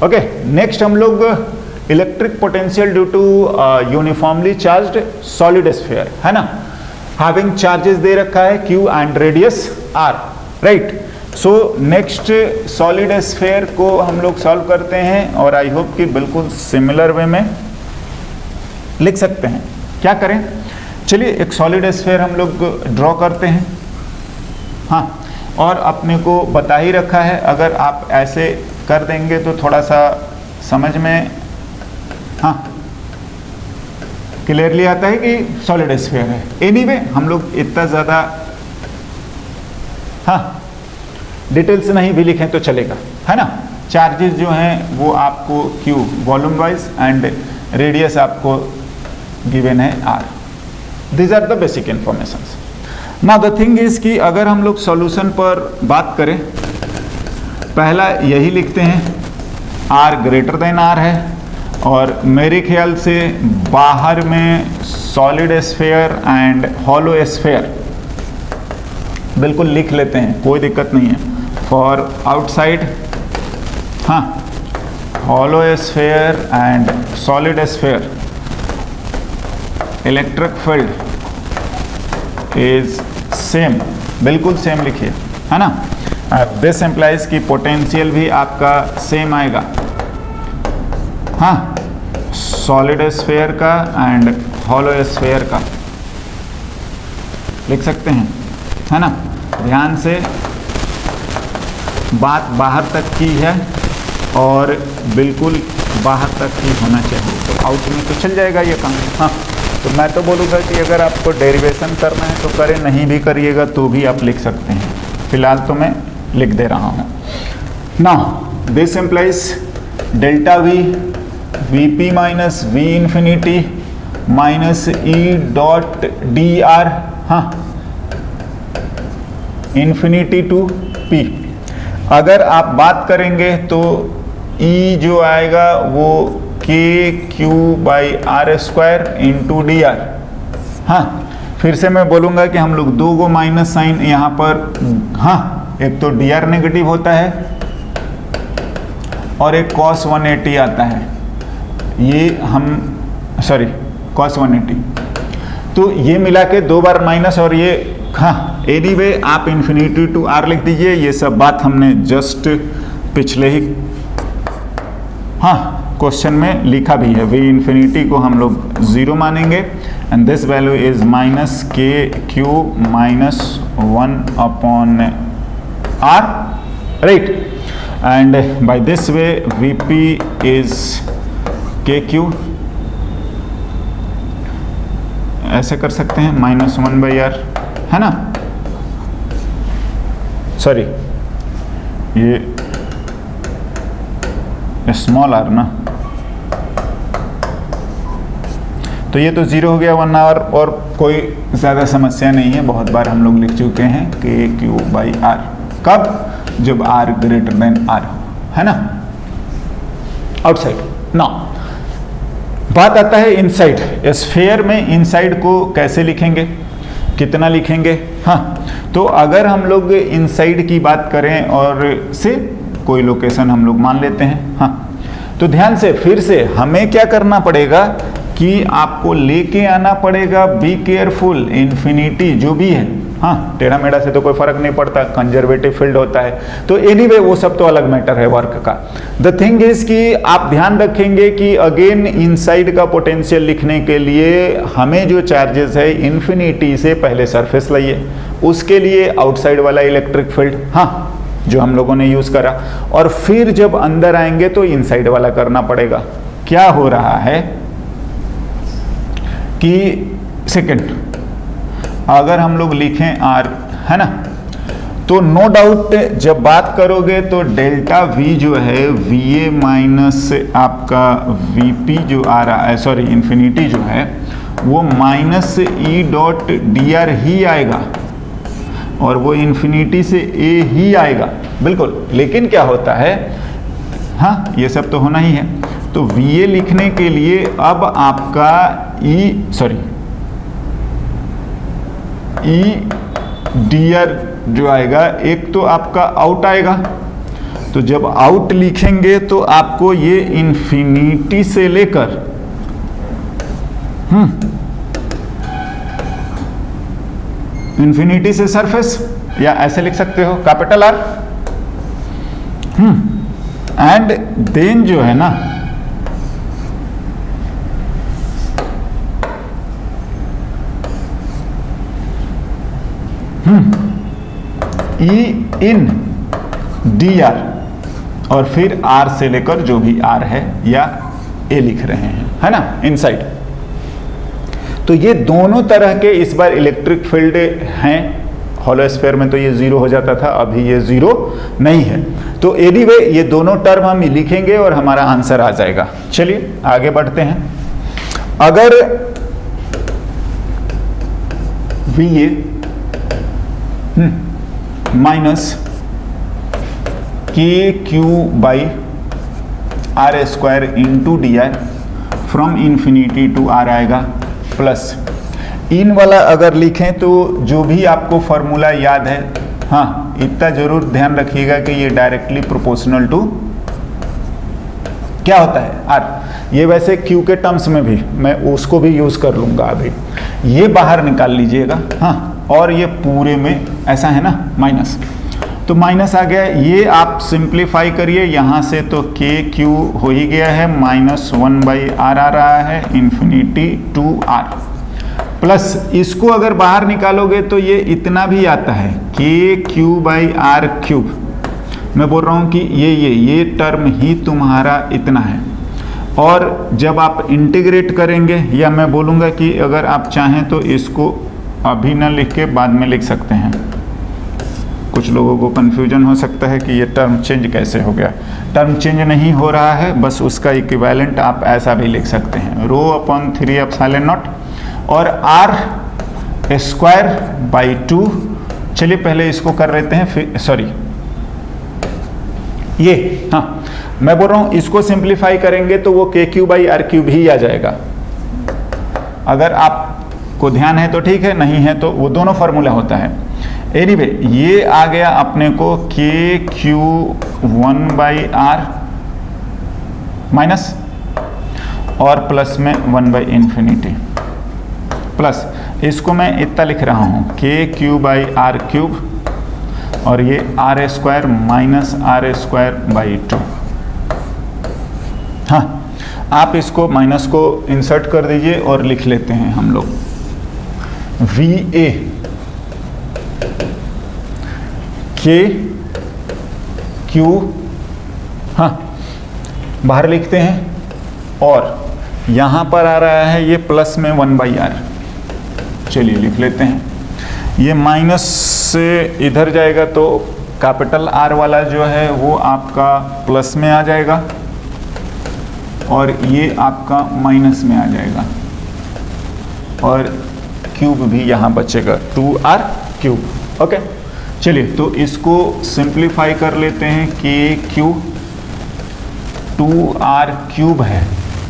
Okay, next हम लोग electric potential due to uniformly charged solid sphere, है ना, हैविंग चार्जेस दे रखा है q and radius r, right. So next solid sphere को हम लोग सॉल्व करते हैं और आई होप कि बिल्कुल सिमिलर वे में लिख सकते हैं। क्या करें, चलिए एक सॉलिड स्फीयर हम लोग ड्रॉ करते हैं। हाँ, और अपने को बता ही रखा है, अगर आप ऐसे कर देंगे तो थोड़ा सा समझ में हाँ क्लियरली आता है कि सॉलिड स्फीयर है। एनीवे हम लोग इतना ज़्यादा हाँ डिटेल्स नहीं भी लिखें तो चलेगा, है ना। चार्जेस जो हैं वो आपको Q volume wise and radius आपको गिवन है R। These are the basic informations. Now the thing is कि अगर हम लोग सॉल्यूशन पर बात करें, पहला यही लिखते हैं R ग्रेटर देन R है, और मेरे ख्याल से बाहर में solid sphere and hollow sphere बिल्कुल लिख लेते हैं, कोई दिक्कत नहीं है। फॉर आउटसाइड हाँ hollow sphere and solid sphere electric field is same, बिल्कुल सेम लिखिए, है ना। दिस एम्प्लाइज की पोटेंशियल भी आपका सेम आएगा, हाँ, सॉलिड स्फीयर का एंड हॉलो स्फीयर का लिख सकते हैं, है ना। ध्यान से बात बाहर तक की है और बिल्कुल बाहर तक ही होना चाहिए, तो आउट में तो चल जाएगा ये काम। हाँ, तो मैं तो बोलूँगा कि अगर आपको डेरिवेशन करना है तो करें, नहीं भी करिएगा तो भी आप लिख सकते हैं। फिलहाल तो मैं लिख दे रहा हूँ। Now this implies delta we VP minus we infinity minus E dot D r, हाँ, इंफिनिटी टू पी। अगर आप बात करेंगे तो E जो आएगा वो K Q by r square into d r. हाँ, फिर से मैं बोलूँगा कि हम लोग दो गो माइनस साइन यहाँ पर, हाँ, एक तो डी आर नेगेटिव होता है और एक cos 180 आता है, ये हम सॉरी cos 180, तो ये मिला के दो बार माइनस और ये, हाँ, एनीवे आप इन्फिनिटी टू आर लिख दीजिए। ये सब बात हमने जस्ट पिछले ही हाँ क्वेश्चन में लिखा भी है। वी इन्फिनिटी को हम लोग 0 मानेंगे and this value is minus K Q minus 1 upon R, right. And by this way V P is K Q, ऐसे कर सकते हैं, माइनस 1 बाई आर, है ना, सॉरी ये स्मॉल आर ना, तो ये तो 0 हो गया 1 आवर, और कोई ज़्यादा समस्या नहीं है, बहुत बार हम लोग लिख चुके हैं के क्यू बाई आर। कब? जब आर ग्रेटर देन आर हो, है ना, आउटसाइड। नाउ बात आता है इनसाइड। स्फीयर में इनसाइड को कैसे लिखेंगे, कितना लिखेंगे? हाँ, तो अगर हम लोग इनसाइड की बात करें और से कोई लोकेशन हम लोग मान लेते हैं, हाँ, तो ध्यान से फिर से हमें क्या करना पड़ेगा कि आपको लेके आना पड़ेगा, बी केयरफुल, इन्फिनिटी जो भी है, हाँ, टेढ़ा मेढ़ा से तो कोई फर्क नहीं पड़ता, कंजर्वेटिव फील्ड होता है, तो एनीवे वो सब तो अलग मैटर है वर्क का। द थिंग इज कि आप ध्यान रखेंगे कि अगेन इनसाइड का पोटेंशियल लिखने के लिए हमें जो चार्जेस है इन्फिनिटी से पहले सरफेस लाइए, उसके लिए आउटसाइड वाला इलेक्ट्रिक फील्ड, हाँ, जो हम लोगों ने यूज करा, और फिर जब अंदर आएंगे तो इनसाइड वाला करना पड़ेगा। क्या हो रहा है कि सेकंड अगर हम लोग लिखें आर, है ना, तो नो डाउट जब बात करोगे तो डेल्टा वी जो है वी ए माइनस आपका वी पी जो आ रहा है, सॉरी इन्फिनिटी जो है वो minus E dot D R ही आएगा, और वो इन्फिनिटी से ए ही आएगा, बिल्कुल। लेकिन क्या होता है, हाँ, ये सब तो होना ही है, तो वी ए लिखने के लिए अब आपका ई डी आर जो आएगा, एक तो आपका आउट आएगा तो जब आउट लिखेंगे तो आपको ये इन्फिनिटी से लेकर इन्फिनिटी से सरफेस, या ऐसे लिख सकते हो कैपिटल आर, एंड देन जो है ना ई इन डी आर, और फिर आर से लेकर जो भी आर है या ए लिख रहे हैं, है ना, इनसाइड। तो ये दोनों तरह के इस बार इलेक्ट्रिक फील्ड हैं। हॉलो स्फीयर में तो ये जीरो हो जाता था, अभी ये जीरो नहीं है। तो एनीवे ये दोनों टर्म हम लिखेंगे और हमारा आंसर आ जाएगा। चलिए आगे बढ़ते हैं। अगर V A minus K Q by r square into d r from infinity to R आएगा, प्लस इन वाला अगर लिखें तो जो भी आपको फॉर्मूला याद है, हाँ इतना जरूर ध्यान रखिएगा कि ये डायरेक्टली प्रोपोर्शनल टू क्या होता है, आर। ये वैसे क्यू के टर्म्स में भी मैं उसको भी यूज कर लूंगा अभी। ये बाहर निकाल लीजिएगा, हाँ, और ये पूरे में ऐसा है ना माइनस, तो माइनस आ गया। ये आप सिंप्लीफाई करिए यहाँ से, तो के क्यू हो ही गया है, -1/r आ रहा है, इन्फिनिटी टू आर, प्लस इसको अगर बाहर निकालोगे तो ये इतना भी आता है, के क्यू बाई आर क्यूब। मैं बोल रहा हूँ कि ये टर्म ही तुम्हारा इतना है। और जब आप इंटीग्रेट करेंगे, या मैं बोलूँगा कि अगर आप चाहें तो इसको अभी ना लिख के बाद में लिख सकते हैं। कुछ लोगों को कन्फ्यूजन हो सकता है कि ये टर्म चेंज कैसे हो गया। टर्म चेंज नहीं हो रहा है, बस उसका इक्विवेलेंट आप ऐसा भी लिख सकते हैं, रो अपॉन 3 एप्सिलॉन नॉट और आर स्क्वायर बाई 2। चलिए पहले इसको कर लेते हैं, फिर सॉरी ये, हाँ मैं बोल रहा हूँ इसको सिंप्लीफाई करेंगे तो वो K Q by are cube ही आ जाएगा। अगर आपको ध्यान है तो ठीक है, नहीं है तो वो दोनों फार्मूला होता है। एनीवे ये आ गया अपने को के क्यू 1/r माइनस और प्लस में 1/∞, प्लस इसको मैं इतना लिख रहा हूँ के क्यू बाई आर क्यूब, और ये R square minus r square by 2। हाँ, आप इसको माइनस को इंसर्ट कर दीजिए और लिख लेते हैं हम लोग वी ए के क्यू, हाँ बाहर लिखते हैं, और यहाँ पर आ रहा है ये प्लस में 1/r। चलिए लिख लेते हैं, ये माइनस से इधर जाएगा तो कैपिटल आर वाला जो है वो आपका प्लस में आ जाएगा, और ये आपका माइनस में आ जाएगा, और क्यूब भी यहाँ बचेगा 2r क्यूब। ओके, चलिए तो इसको सिंप्लीफाई कर लेते हैं। के क्यू 2r क्यूब है,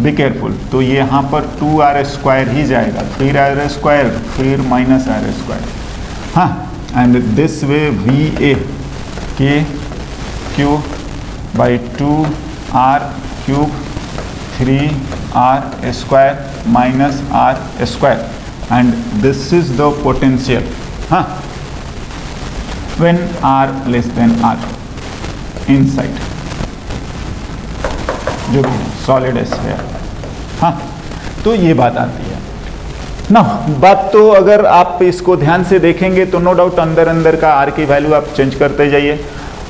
बी केयरफुल, तो ये यहाँ पर 2r स्क्वायर ही जाएगा, फिर r स्क्वायर, फिर माइनस r स्क्वायर। हाँ, and this way V A K Q by 2r cube 3r square minus r square, and this is the potential, हाँ, when r less than r inside, जो भी solid sphere. हाँ, तो ये बात आती है ना। बात तो अगर आप इसको ध्यान से देखेंगे तो नो डाउट अंदर अंदर का r की वैल्यू आप चेंज करते जाइए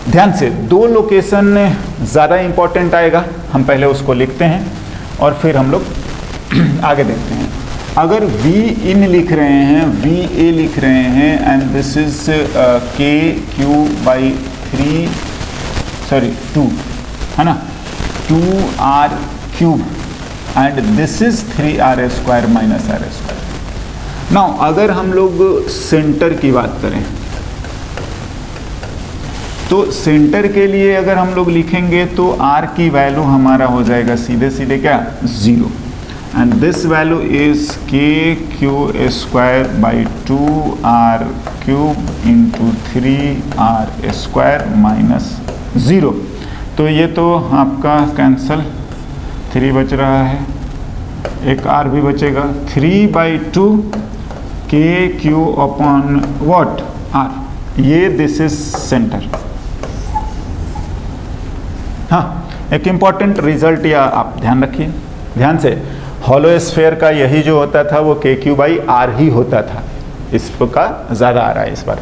ध्यान से। दो लोकेशन ज़्यादा इंपॉर्टेंट आएगा, हम पहले उसको लिखते हैं और फिर हम लोग आगे देखते हैं। अगर V इन लिख रहे हैं, V A लिख रहे हैं, and this is K Q by 2 है ना, 2r cube, and this is 3r square minus r square. Now अगर हम लोग सेंटर की बात करें तो सेंटर के लिए अगर हम लोग लिखेंगे तो r की वैल्यू हमारा हो जाएगा सीधे सीधे क्या, 0, and this value is k q square by 2r cube into 3r square minus 0, तो ये तो आपका कैंसल, 3 बच रहा है, एक r भी बचेगा, 3/2 के क्यू अपॉन व्हाट r, ये दिस इज सेंटर। हाँ, एक इम्पॉर्टेंट रिजल्ट या आप ध्यान रखिए, ध्यान से, हॉलो स्फीयर का यही जो होता था वो KQ/R ही होता था, इसका ज़्यादा आ रहा है इस बार।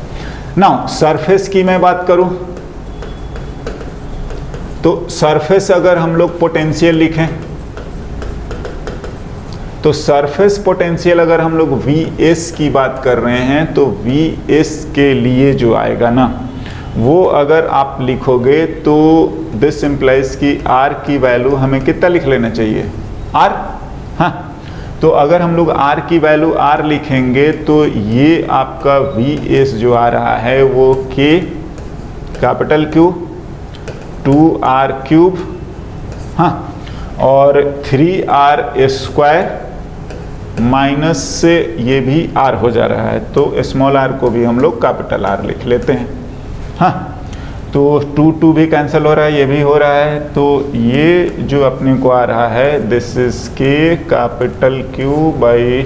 नाउ सरफेस की मैं बात करूं तो सरफेस अगर हम लोग पोटेंशियल लिखें तो सरफेस पोटेंशियल अगर हम लोग VS की बात कर रहे हैं तो VS के लिए जो आएगा ना वो अगर आप लिखोगे तो दिस इम्प्लाइज कि R की वैल्यू हमें कितना लिख लेना चाहिए, R। हाँ, तो अगर हम लोग R की वैल्यू R लिखेंगे तो ये आपका VS जो आ रहा है वो K capital Q 2R cube, हाँ, और 3R स्क्वायर माइनस से ये भी R हो जा रहा है, तो स्मॉल r को भी हम लोग कैपिटल R लिख लेते हैं। हाँ, तो 2 भी कैंसिल हो रहा है, ये भी हो रहा है, तो ये जो अपने को आ रहा है this is K capital Q by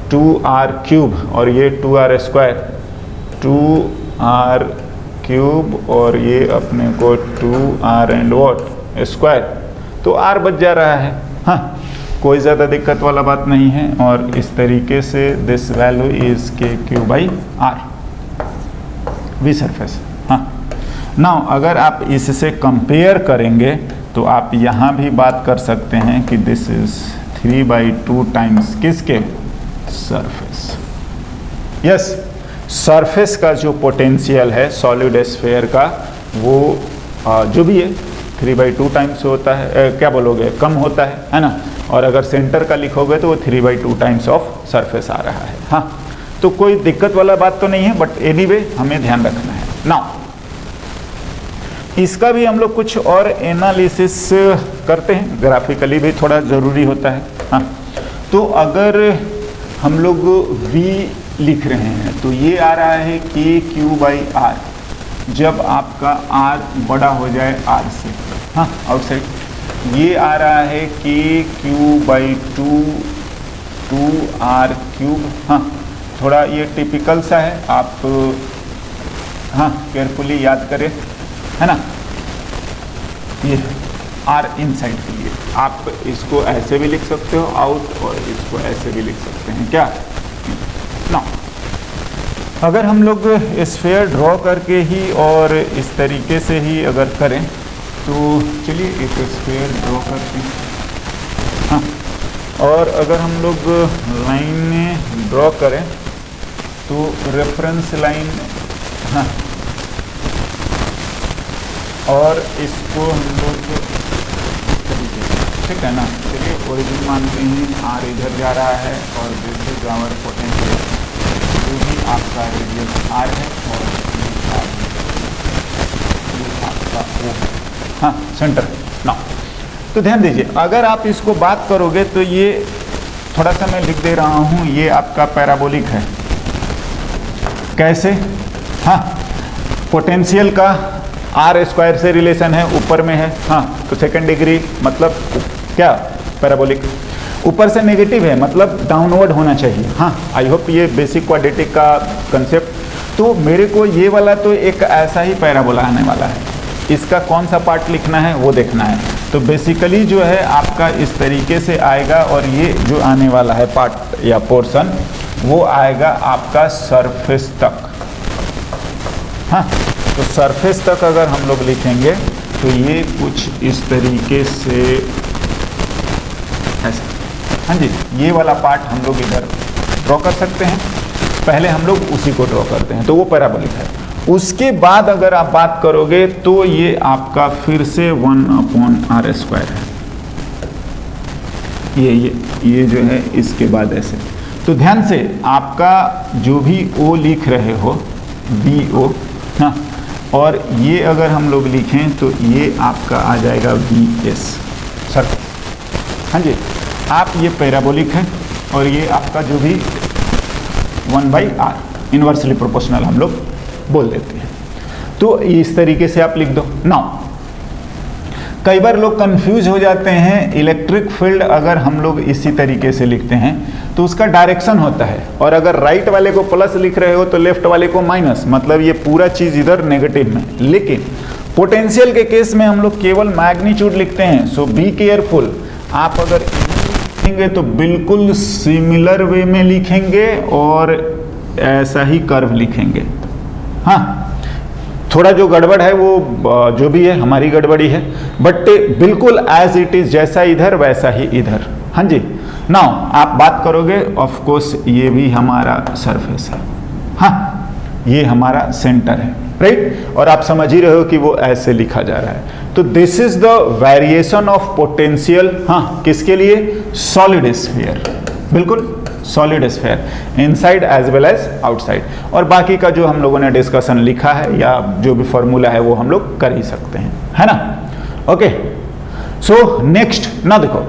2R cube, और ये 2R स्क्वायर 2R क्यूब, और ये अपने को 2R एंड वॉट स्क्वायर, तो R बच जा रहा है। हाँ, कोई ज़्यादा दिक्कत वाला बात नहीं है, और इस तरीके से this value is KQ/R V surface. हाँ, नाउ अगर आप इससे कंपेयर करेंगे तो आप यहाँ भी बात कर सकते हैं कि दिस इज 3/2 टाइम्स किसके, सरफेस। यस, सरफेस का जो पोटेंशियल है सॉलिड स्फीयर का वो जो भी है 3/2 टाइम्स होता है, क्या बोलोगे, कम होता है ना, और अगर सेंटर का लिखोगे तो वो 3/2 टाइम्स ऑफ सरफेस आ रहा है। हाँ, तो कोई दिक्कत वाला बात तो नहीं है, बट एनीवे हमें ध्यान रखना है। नाउ इसका भी हम लोग कुछ और एनालिसिस करते हैं, ग्राफिकली भी थोड़ा ज़रूरी होता है। हाँ, तो अगर हम लोग V लिख रहे हैं तो ये आ रहा है KQ/R जब आपका R बड़ा हो जाए R से, हाँ, आउटसाइड। ये आ रहा है KQ/2 2R क्यूब। हाँ, थोड़ा ये टिपिकल सा है, आप हाँ केयरफुली याद करें, है ना। ये R इनसाइड के लिए आप इसको ऐसे भी लिख सकते हो आउट, और इसको ऐसे भी लिख सकते हैं, क्या ना। अगर हम लोग स्फीयर ड्रॉ करके ही और इस तरीके से ही अगर करें तो चलिए एक स्फीयर ड्रॉ करते हैं। हाँ, और अगर हम लोग लाइन ड्रॉ करें तो रेफरेंस लाइन, हाँ, और इसको हम लोग ठीक है ना, चलिए ओरिजिन मानते हैं, R इधर जा रहा है और दिस इज आवर पोटेंशियल, जो भी आपका रेडियस R है, और ये आपका O, हाँ, सेंटर ना। तो ध्यान दीजिए, अगर आप इसको बात करोगे तो ये थोड़ा सा मैं लिख दे रहा हूँ, ये आपका पैराबोलिक है। कैसे? हाँ, पोटेंशियल का R स्क्वायर से रिलेशन है, ऊपर में है, हाँ, तो सेकंड डिग्री मतलब क्या, पैराबोलिक। ऊपर से नेगेटिव है मतलब डाउनवर्ड होना चाहिए। हाँ, आई होप ये बेसिक क्वाड्रेटिक का कंसेप्ट। तो मेरे को ये वाला तो एक ऐसा ही पैराबोला आने वाला है, इसका कौन सा पार्ट लिखना है वो देखना है। तो बेसिकली जो है आपका इस तरीके से आएगा, और ये जो आने वाला है पार्ट या पोर्शन वो आएगा आपका सरफेस तक। हाँ, तो सरफेस तक अगर हम लोग लिखेंगे तो ये कुछ इस तरीके से ऐसा, हाँ जी, ये वाला पार्ट हम लोग इधर ड्रॉ कर सकते हैं। पहले हम लोग उसी को ड्रॉ करते हैं, तो वो पैराबोलिक है। उसके बाद अगर आप बात करोगे तो ये आपका फिर से 1/r स्क्वायर है, ये जो है इसके बाद ऐसे। तो ध्यान से आपका जो भी O लिख रहे हो VO, हाँ, और ये अगर हम लोग लिखें तो ये आपका आ जाएगा VS सरफेस। हाँ जी, आप ये पैराबोलिक है, और ये आपका जो भी 1/r इन्वर्सली प्रोपोर्शनल हम लोग बोल देते हैं। तो इस तरीके से आप लिख दो। नाउ कई बार लोग कंफ्यूज हो जाते हैं, इलेक्ट्रिक फील्ड अगर हम लोग इसी तरीके से लिखते हैं तो उसका डायरेक्शन होता है, और अगर राइट वाले को प्लस लिख रहे हो तो लेफ्ट वाले को माइनस, मतलब ये पूरा चीज इधर नेगेटिव में। लेकिन पोटेंशियल के केस में हम लोग केवल मैग्नीट्यूड लिखते हैं। सो बी केयरफुल, आप अगर लिखेंगे तो बिल्कुल सिमिलर वे में लिखेंगे और ऐसा ही कर्व लिखेंगे। हाँ, थोड़ा जो गड़बड़ है वो जो भी है हमारी गड़बड़ी है, बट बिल्कुल एज इट इज, जैसा इधर वैसा ही इधर। हाँ जी, नाउ आप बात करोगे, ऑफ कोर्स ये भी हमारा सरफेस है, हाँ ये हमारा सेंटर है, राइट, और आप समझ ही रहे हो कि वो ऐसे लिखा जा रहा है। तो this is the variation of potential, हाँ किसके लिए, सॉलिड स्फीयर, बिल्कुल solid sphere, inside as well as outside. और बाकी का जो हम लोगों ने डिस्कशन लिखा है या जो भी फॉर्मूला है वो हम लोग कर ही सकते हैं, है ना। ओके, सो नेक्स्ट ना देखो,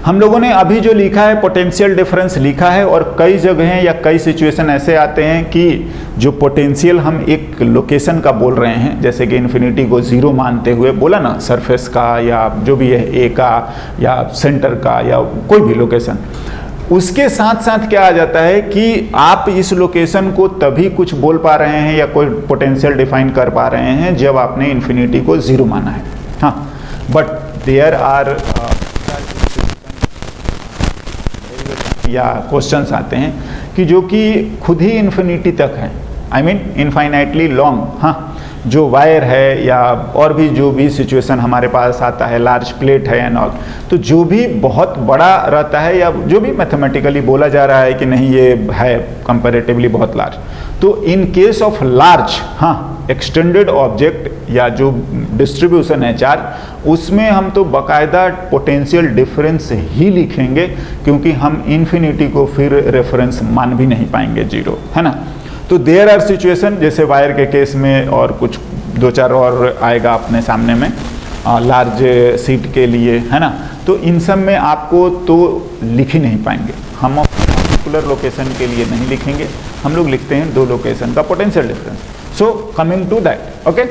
हम लोगों ने अभी जो लिखा है पोटेंशियल डिफरेंस लिखा है, और कई जगह या कई सिचुएशन ऐसे आते हैं कि जो पोटेंशियल हम एक लोकेशन का बोल रहे हैं, जैसे कि इन्फिनिटी को जीरो मानते हुए बोला ना, सरफेस का या जो भी है ए का या सेंटर का या कोई भी लोकेशन, उसके साथ साथ क्या आ जाता है कि आप इस लोकेशन को तभी कुछ बोल पा रहे हैं या कोई पोटेंशियल डिफाइन कर पा रहे हैं जब आपने इन्फिनिटी को जीरो माना है। हाँ, बट देयर आर या क्वेश्चंस आते हैं कि जो कि खुद ही इन्फिनिटी तक है, आई मीन इनफाइनाइटली लॉन्ग। हाँ, जो वायर है या और भी जो भी सिचुएशन हमारे पास आता है, लार्ज प्लेट है एंड ऑल, तो जो भी बहुत बड़ा रहता है या जो भी मैथमेटिकली बोला जा रहा है कि नहीं ये है कंपैरेटिवली बहुत लार्ज, तो इन केस ऑफ लार्ज, हाँ एक्सटेंडेड ऑब्जेक्ट या जो डिस्ट्रीब्यूशन है चार्ज, उसमें हम तो बाकायदा पोटेंशियल डिफरेंस ही लिखेंगे, क्योंकि हम इन्फिनिटी को फिर रेफरेंस मान भी नहीं पाएंगे जीरो, है ना। तो देयर आर सिचुएशन, जैसे वायर के केस में और कुछ दो चार और आएगा अपने सामने में लार्ज सीट के लिए, है ना। तो इन सब में आपको तो लिख ही नहीं पाएंगे, हम पर्टिकुलर लोकेशन के लिए नहीं लिखेंगे, हम लोग लिखते हैं दो लोकेशन का potential difference. So coming to that, okay.